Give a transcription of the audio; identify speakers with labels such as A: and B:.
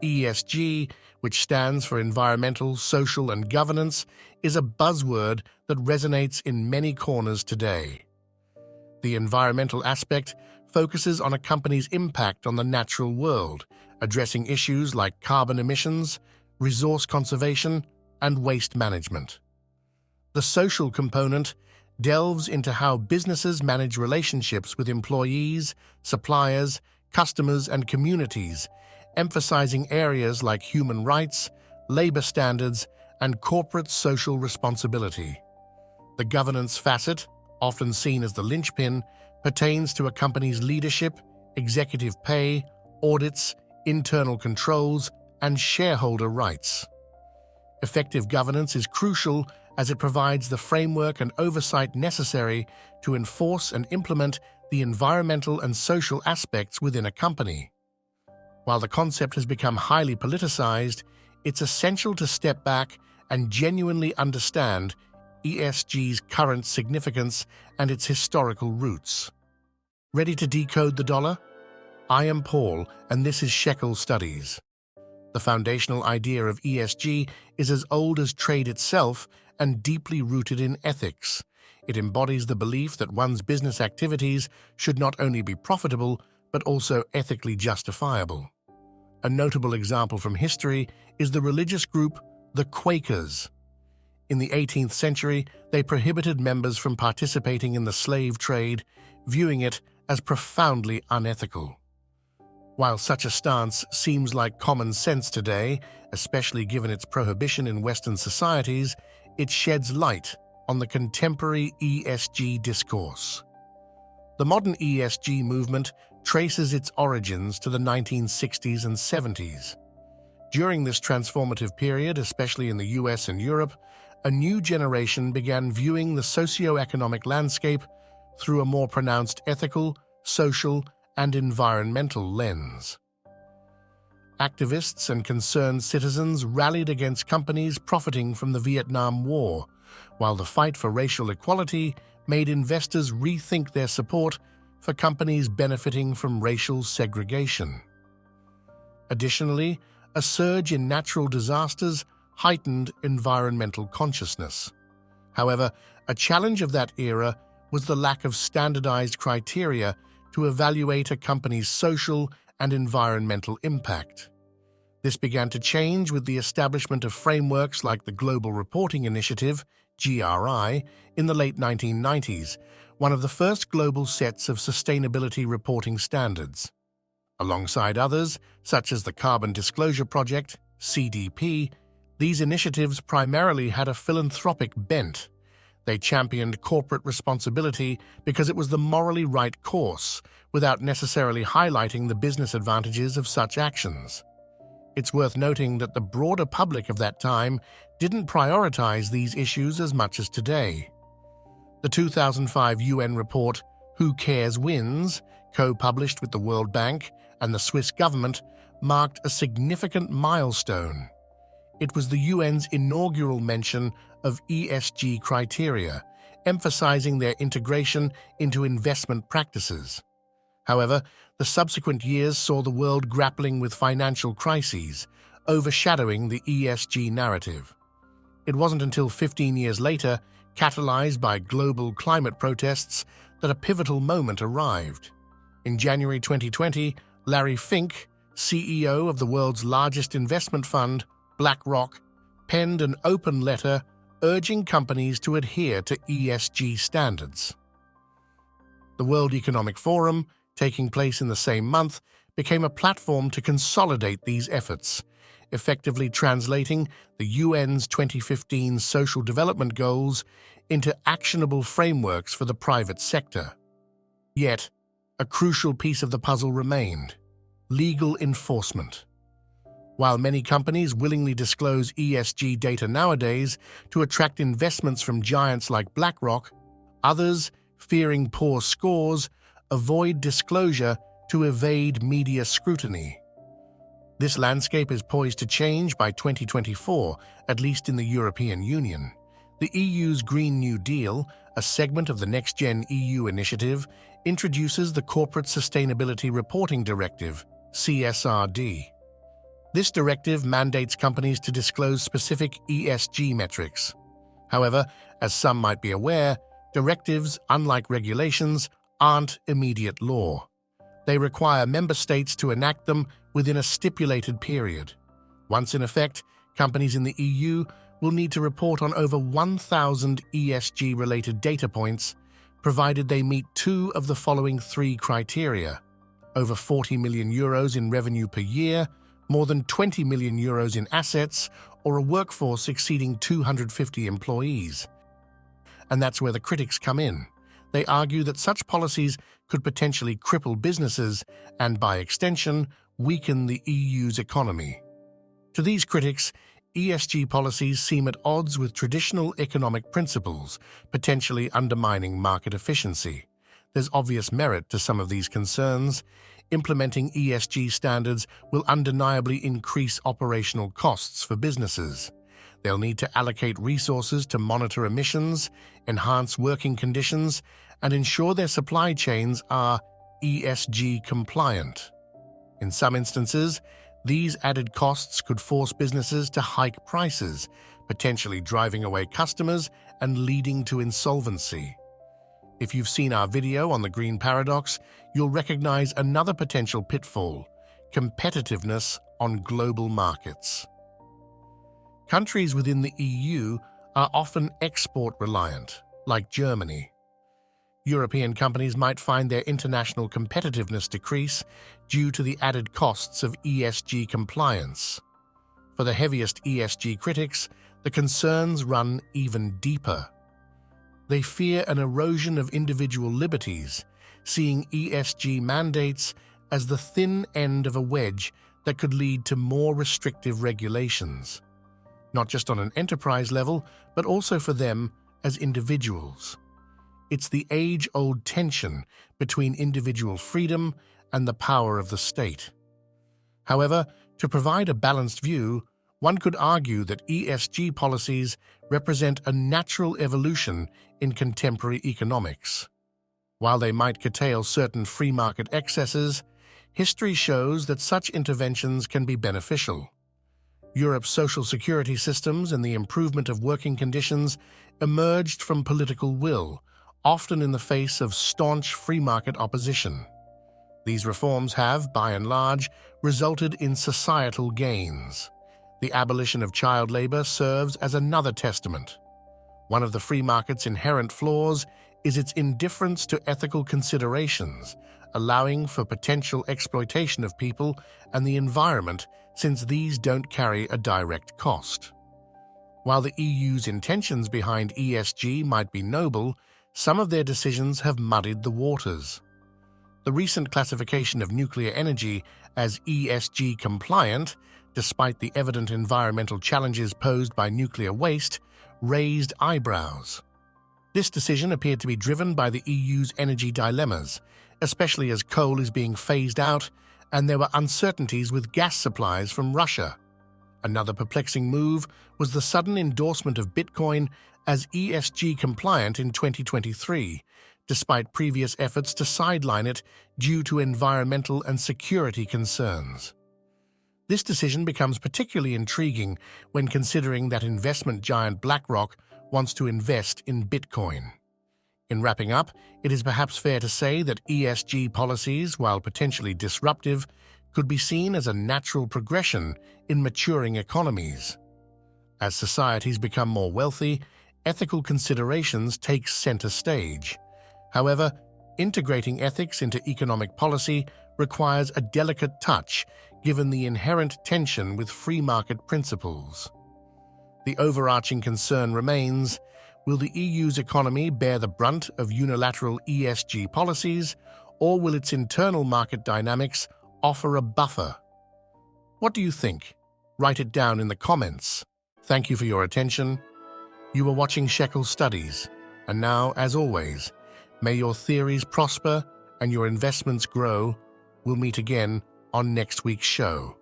A: ESG, which stands for environmental, social, and governance, is a buzzword that resonates in many corners today. The environmental aspect focuses on a company's impact on the natural world, addressing issues like carbon emissions, resource conservation, and waste management. The social component delves into how businesses manage relationships with employees, suppliers, customers, and communities, emphasizing areas like human rights, labor standards, and corporate social responsibility. The governance facet, often seen as the linchpin, pertains to a company's leadership, executive pay, audits, internal controls, and shareholder rights. Effective governance is crucial as it provides the framework and oversight necessary to enforce and implement the environmental and social aspects within a company. While the concept has become highly politicized, it's essential to step back and genuinely understand ESG's current significance and its historical roots. Ready to decode the dollar? I am Paul, and this is Shekel Studies. The foundational idea of ESG is as old as trade itself and deeply rooted in ethics. It embodies the belief that one's business activities should not only be profitable, but also ethically justifiable. A notable example from history is the religious group, the Quakers. In the 18th century, they prohibited members from participating in the slave trade, viewing it as profoundly unethical. While such a stance seems like common sense today, especially given its prohibition in Western societies, it sheds light on the contemporary ESG discourse. The modern ESG movement traces its origins to the 1960s and 70s. During this transformative period, especially in the US and Europe, a new generation began viewing the socio-economic landscape through a more pronounced ethical, social, and environmental lens. Activists and concerned citizens rallied against companies profiting from the Vietnam War, while the fight for racial equality made investors rethink their support for companies benefiting from racial segregation. Additionally, a surge in natural disasters heightened environmental consciousness. However, a challenge of that era was the lack of standardized criteria to evaluate a company's social and environmental impact. This began to change with the establishment of frameworks like the Global Reporting Initiative, GRI, in the late 1990s, one of the first global sets of sustainability reporting standards. Alongside others, such as the Carbon Disclosure Project, CDP, these initiatives primarily had a philanthropic bent. They championed corporate responsibility because it was the morally right course, without necessarily highlighting the business advantages of such actions. It's worth noting that the broader public of that time didn't prioritize these issues as much as today. The 2005 UN report, Who Cares Wins, co-published with the World Bank and the Swiss government, marked a significant milestone. It was the UN's inaugural mention of ESG criteria, emphasizing their integration into investment practices. However, the subsequent years saw the world grappling with financial crises, overshadowing the ESG narrative. It wasn't until 15 years later, catalyzed by global climate protests, that a pivotal moment arrived. In January 2020, Larry Fink, CEO of the world's largest investment fund, BlackRock, penned an open letter urging companies to adhere to ESG standards. The World Economic Forum, taking place in the same month, became a platform to consolidate these efforts, effectively translating the UN's 2015 Social Development Goals into actionable frameworks for the private sector. Yet, a crucial piece of the puzzle remained: legal enforcement. While many companies willingly disclose ESG data nowadays to attract investments from giants like BlackRock, others, fearing poor scores, avoid disclosure to evade media scrutiny. This landscape is poised to change by 2024, at least in the European Union. The EU's Green New Deal, a segment of the Next-Gen EU initiative, introduces the Corporate Sustainability Reporting Directive, CSRD. This directive mandates companies to disclose specific ESG metrics. However, as some might be aware, directives, unlike regulations, aren't immediate law. They require member states to enact them within a stipulated period. Once in effect, companies in the EU will need to report on over 1,000 ESG-related data points, provided they meet two of the following three criteria: over 40 million euros in revenue per year, more than 20 million euros in assets, or a workforce exceeding 250 employees. And that's where the critics come in. They argue that such policies could potentially cripple businesses and, by extension, weaken the EU's economy. To these critics, ESG policies seem at odds with traditional economic principles, potentially undermining market efficiency. There's obvious merit to some of these concerns. Implementing ESG standards will undeniably increase operational costs for businesses. They'll need to allocate resources to monitor emissions, enhance working conditions, and ensure their supply chains are ESG compliant. In some instances, these added costs could force businesses to hike prices, potentially driving away customers and leading to insolvency. If you've seen our video on the green paradox, you'll recognize another potential pitfall: competitiveness on global markets. Countries within the EU are often export-reliant, like Germany. European companies might find their international competitiveness decrease due to the added costs of ESG compliance. For the heaviest ESG critics, the concerns run even deeper. They fear an erosion of individual liberties, seeing ESG mandates as the thin end of a wedge that could lead to more restrictive regulations, not just on an enterprise level, but also for them as individuals. It's the age-old tension between individual freedom and the power of the state. However, to provide a balanced view, one could argue that ESG policies represent a natural evolution in contemporary economics. While they might curtail certain free market excesses, history shows that such interventions can be beneficial. Europe's social security systems and the improvement of working conditions emerged from political will, often in the face of staunch free market opposition. These reforms have, by and large, resulted in societal gains. The abolition of child labor serves as another testament. One of the free market's inherent flaws is its indifference to ethical considerations, allowing for potential exploitation of people and the environment, since these don't carry a direct cost. While the EU's intentions behind ESG might be noble, some of their decisions have muddied the waters. The recent classification of nuclear energy as ESG compliant, despite the evident environmental challenges posed by nuclear waste, raised eyebrows. This decision appeared to be driven by the EU's energy dilemmas, especially as coal is being phased out and there were uncertainties with gas supplies from Russia. Another perplexing move was the sudden endorsement of Bitcoin as ESG compliant in 2023, despite previous efforts to sideline it due to environmental and security concerns. This decision becomes particularly intriguing when considering that investment giant BlackRock wants to invest in Bitcoin. In wrapping up, it is perhaps fair to say that ESG policies, while potentially disruptive, could be seen as a natural progression in maturing economies. As societies become more wealthy, ethical considerations take center stage. However, integrating ethics into economic policy requires a delicate touch, given the inherent tension with free market principles. The overarching concern remains: will the EU's economy bear the brunt of unilateral ESG policies, or will its internal market dynamics offer a buffer? What do you think? Write it down in the comments. Thank you for your attention. You are watching Shekel Studies, and now, as always, may your theories prosper and your investments grow. We'll meet again on next week's show.